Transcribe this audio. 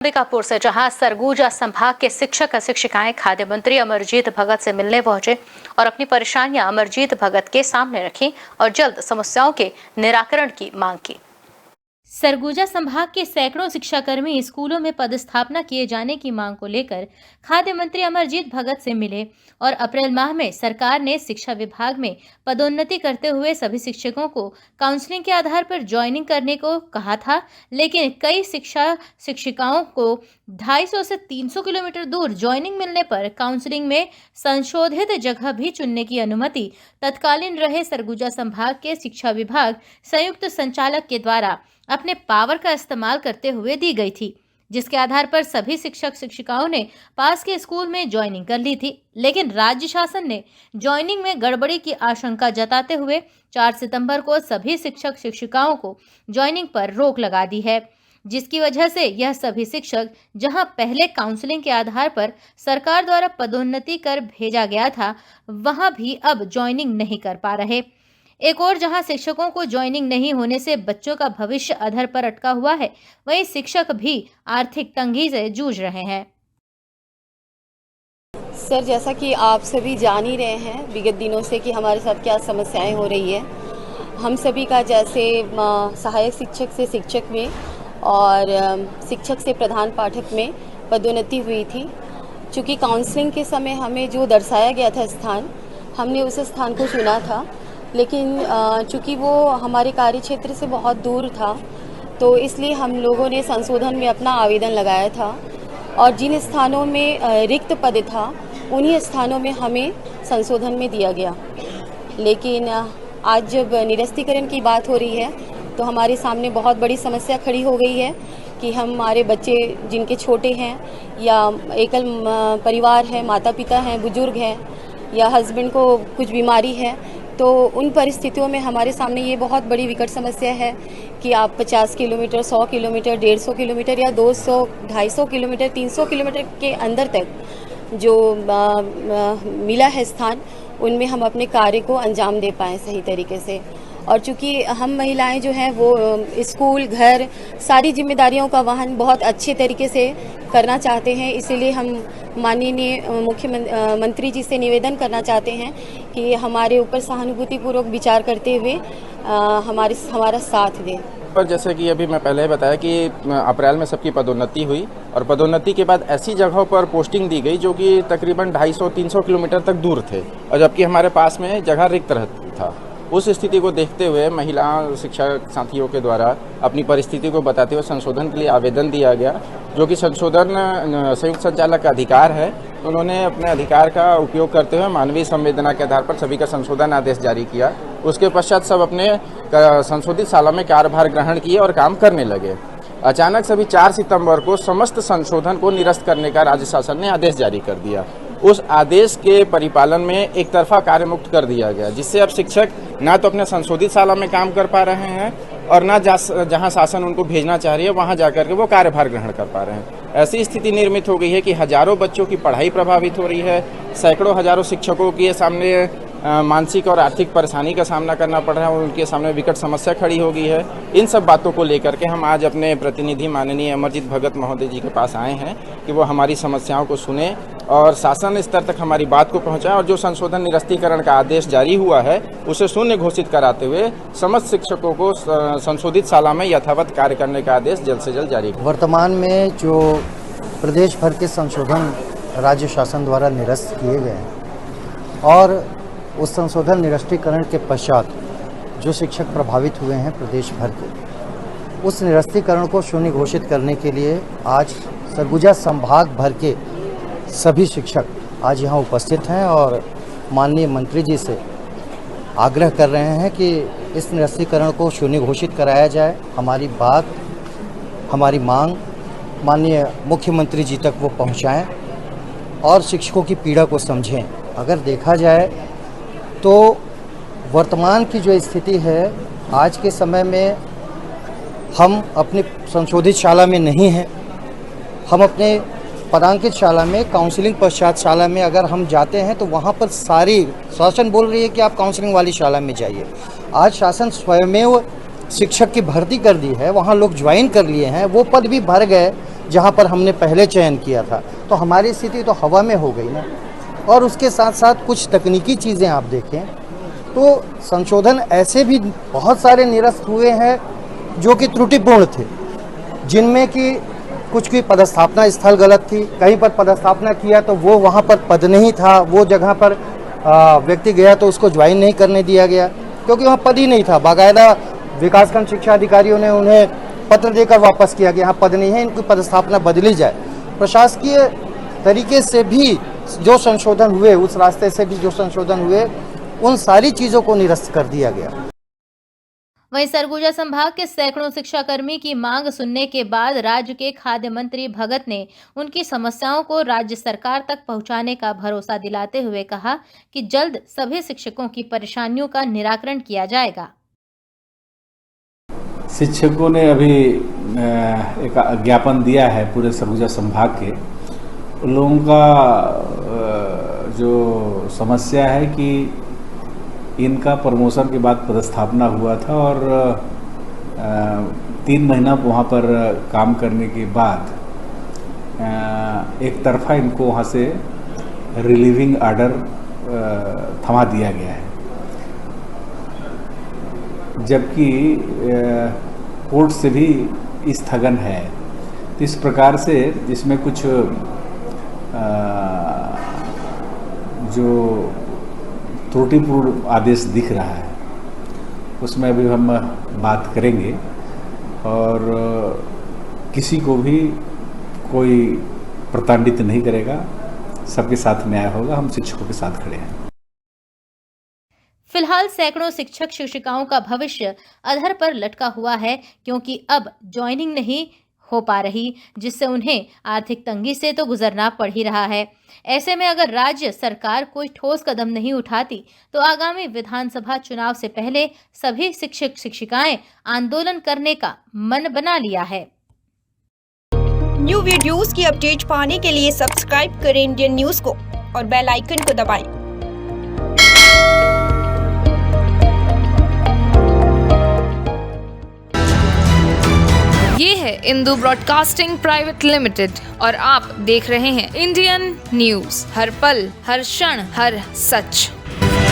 अंबिकापुर से जहां सरगुजा संभाग के शिक्षक शिक्षिकाएं खाद्य मंत्री अमरजीत भगत से मिलने पहुंचे और अपनी परेशानियां अमरजीत भगत के सामने रखी और जल्द समस्याओं के निराकरण की मांग की। सरगुजा संभाग के सैकड़ों शिक्षाकर्मी स्कूलों में पदस्थापना किए जाने की मांग को लेकर खाद्य मंत्री अमरजीत भगत से मिले और अप्रैल माह में सरकार ने शिक्षा विभाग में पदोन्नति करते हुए सभी शिक्षकों को काउंसलिंग के आधार पर ज्वाइनिंग करने को कहा था, लेकिन कई शिक्षिकाओं को 250 से 300 किलोमीटर दूर ज्वाइनिंग मिलने पर काउंसलिंग में संशोधित जगह भी चुनने की अनुमति तत्कालीन रहे सरगुजा संभाग के शिक्षा विभाग संयुक्त संचालक के द्वारा अपने पावर का इस्तेमाल करते हुए दी गई थी, जिसके आधार पर सभी शिक्षक शिक्षिकाओं ने पास के स्कूल में ज्वाइनिंग कर ली थी। लेकिन राज्य शासन ने ज्वाइनिंग में गड़बड़ी की आशंका जताते हुए 4 सितंबर को सभी शिक्षक शिक्षिकाओं को ज्वाइनिंग पर रोक लगा दी है, जिसकी वजह से यह सभी शिक्षक जहां पहले काउंसलिंग के आधार पर सरकार द्वारा पदोन्नति कर भेजा गया था, वहां भी अब ज्वाइनिंग नहीं कर पा रहे। एक और जहां शिक्षकों को ज्वाइनिंग नहीं होने से बच्चों का भविष्य अधर पर अटका हुआ है, वहीं शिक्षक भी आर्थिक तंगी से जूझ रहे हैं। सर, जैसा कि आप सभी जान ही रहे हैं विगत दिनों से कि हमारे साथ क्या समस्याएं हो रही है। हम सभी का जैसे सहायक शिक्षक से शिक्षक में और शिक्षक से प्रधान पाठक में पदोन्नति हुई थी। चूँकि काउंसलिंग के समय हमें जो दर्शाया गया था स्थान, हमने उस स्थान को चुना था, लेकिन चूँकि वो हमारे कार्य क्षेत्र से बहुत दूर था, तो इसलिए हम लोगों ने संशोधन में अपना आवेदन लगाया था और जिन स्थानों में रिक्त पद था उन्हीं स्थानों में हमें संशोधन में दिया गया। लेकिन आज जब निरस्तीकरण की बात हो रही है तो हमारे सामने बहुत बड़ी समस्या खड़ी हो गई है कि हमारे बच्चे जिनके छोटे हैं या एकल परिवार है, माता पिता हैं, बुजुर्ग हैं या हस्बैंड को कुछ बीमारी है, तो उन परिस्थितियों में हमारे सामने ये बहुत बड़ी विकट समस्या है कि आप 50 किलोमीटर, 100 किलोमीटर, 150 किलोमीटर या 200, 250 किलोमीटर, 300 किलोमीटर के अंदर तक जो मिला है स्थान, उनमें हम अपने कार्य को अंजाम दे पाएँ सही तरीके से। और चूँकि हम महिलाएं जो हैं वो स्कूल, घर, सारी जिम्मेदारियों का वहन बहुत अच्छे तरीके से करना चाहते हैं, इसीलिए हम माननीय मुख्यमंत्री जी से निवेदन करना चाहते हैं कि हमारे ऊपर सहानुभूतिपूर्वक विचार करते हुए हमारा साथ दें। पर जैसे कि अभी मैं पहले बताया कि अप्रैल में सबकी पदोन्नति हुई और पदोन्नति के बाद ऐसी जगहों पर पोस्टिंग दी गई जो कि तकरीबन 250-300 किलोमीटर तक दूर थे और जबकि हमारे पास में जगह रिक्त रहती था। उस स्थिति को देखते हुए महिला शिक्षक साथियों के द्वारा अपनी परिस्थिति को बताते हुए संशोधन के लिए आवेदन दिया गया, जो कि संशोधन संयुक्त संचालक का अधिकार है। उन्होंने अपने अधिकार का उपयोग करते हुए मानवीय संवेदना के आधार पर सभी का संशोधन आदेश जारी किया। उसके पश्चात सब अपने संशोधित शाला में कार्यभार ग्रहण किए और काम करने लगे। अचानक सभी 4 सितंबर को समस्त संशोधन को निरस्त करने का राज्य शासन ने आदेश जारी कर दिया। उस आदेश के परिपालन में एक तरफा कार्य मुक्त कर दिया गया, जिससे अब शिक्षक ना तो अपने संशोधित शाला में काम कर पा रहे हैं और ना जहां शासन उनको भेजना चाह रही है वहां जाकर के वो कार्यभार ग्रहण कर पा रहे हैं। ऐसी स्थिति निर्मित हो गई है कि हजारों बच्चों की पढ़ाई प्रभावित हो रही है, सैकड़ों हजारों शिक्षकों के सामने मानसिक और आर्थिक परेशानी का सामना करना पड़ रहा है, उनके सामने विकट समस्या खड़ी हो गई है। इन सब बातों को लेकर के हम आज अपने प्रतिनिधि माननीय अमरजीत भगत महोदय जी के पास आए हैं कि वो हमारी समस्याओं को सुने और शासन स्तर तक हमारी बात को पहुंचाएं और जो संशोधन निरस्तीकरण का आदेश जारी हुआ है उसे शून्य घोषित कराते हुए समस्त शिक्षकों को संशोधित शाला में यथावत कार्य करने का आदेश जल्द से जल्द जारी। वर्तमान में जो प्रदेश भर के संशोधन राज्य शासन द्वारा निरस्त किए गए हैं और उस संशोधन निरस्तीकरण के पश्चात जो शिक्षक प्रभावित हुए हैं प्रदेश भर के, उस निरस्तीकरण को शून्य घोषित करने के लिए आज सरगुजा संभाग भर के सभी शिक्षक आज यहाँ उपस्थित हैं और माननीय मंत्री जी से आग्रह कर रहे हैं कि इस निरस्तीकरण को शून्य घोषित कराया जाए। हमारी बात, हमारी मांग माननीय मुख्यमंत्री जी तक वो पहुँचाएँ और शिक्षकों की पीड़ा को समझें। अगर देखा जाए तो वर्तमान की जो स्थिति है, आज के समय में हम अपनी संशोधित शाला में नहीं हैं, हम अपने पदांकित शाला में, काउंसलिंग पश्चात शाला में अगर हम जाते हैं तो वहाँ पर सारी शासन बोल रही है कि आप काउंसलिंग वाली शाला में जाइए। आज शासन स्वयमेव शिक्षक की भर्ती कर दी है, वहाँ लोग ज्वाइन कर लिए हैं, वो पद भी भर गए जहाँ पर हमने पहले चयन किया था। तो हमारी स्थिति तो हवा में हो गई ना। और उसके साथ साथ कुछ तकनीकी चीज़ें आप देखें तो संशोधन ऐसे भी बहुत सारे निरस्त हुए हैं जो कि त्रुटिपूर्ण थे, जिनमें कि कुछ की पदस्थापना स्थल गलत थी, कहीं पर पदस्थापना किया तो वो वहाँ पर पद नहीं था, वो जगह पर व्यक्ति गया तो उसको ज्वाइन नहीं करने दिया गया क्योंकि वहाँ पद ही नहीं था। बाकायदा विकासखंड शिक्षा अधिकारियों ने उन्हें पत्र देकर वापस किया कि यहाँ पद नहीं है, इनकी पदस्थापना बदली जाए। प्रशासकीय तरीके से भी जो संशोधन हुए, उस रास्ते से भी जो संशोधन हुए, उन सारी चीज़ों को निरस्त कर दिया गया। वहीं सरगुजा संभाग के सैकड़ों शिक्षाकर्मी की मांग सुनने के बाद राज्य के खाद्य मंत्री भगत ने उनकी समस्याओं को राज्य सरकार तक पहुंचाने का भरोसा दिलाते हुए कहा कि जल्द सभी शिक्षकों की परेशानियों का निराकरण किया जाएगा। शिक्षकों ने अभी एक ज्ञापन दिया है पूरे सरगुजा संभाग के। उन लोगों का जो समस्या है कि इनका प्रमोशन के बाद पदस्थापना हुआ था और 3 महीना वहाँ पर काम करने के बाद एक तरफा इनको वहाँ से रिलीविंग आर्डर थमा दिया गया है, जबकि कोर्ट से भी स्थगन है। तो इस प्रकार से इसमें कुछ जो त्रुटिपूर्ण आदेश दिख रहा है उसमें अभी हम बात करेंगे और किसी को भी कोई प्रताड़ित नहीं करेगा, सबके साथ न्याय होगा। हम शिक्षकों के साथ खड़े हैं। फिलहाल सैकड़ों शिक्षक शिक्षिकाओं का भविष्य अधर पर लटका हुआ है क्योंकि अब ज्वाइनिंग नहीं हो पा रही, जिससे उन्हें आर्थिक तंगी से तो गुजरना पड़ ही रहा है। ऐसे में अगर राज्य सरकार कोई ठोस कदम नहीं उठाती तो आगामी विधानसभा चुनाव से पहले सभी शिक्षक शिक्षिकाएं आंदोलन करने का मन बना लिया है। न्यू वीडियोस की अपडेट पाने के लिए सब्सक्राइब करें इंडियन न्यूज को और बेल आइकन को दबाएं। ये है इंदू ब्रॉडकास्टिंग प्राइवेट लिमिटेड और आप देख रहे हैं इंडियन न्यूज, हर पल हर क्षण हर सच।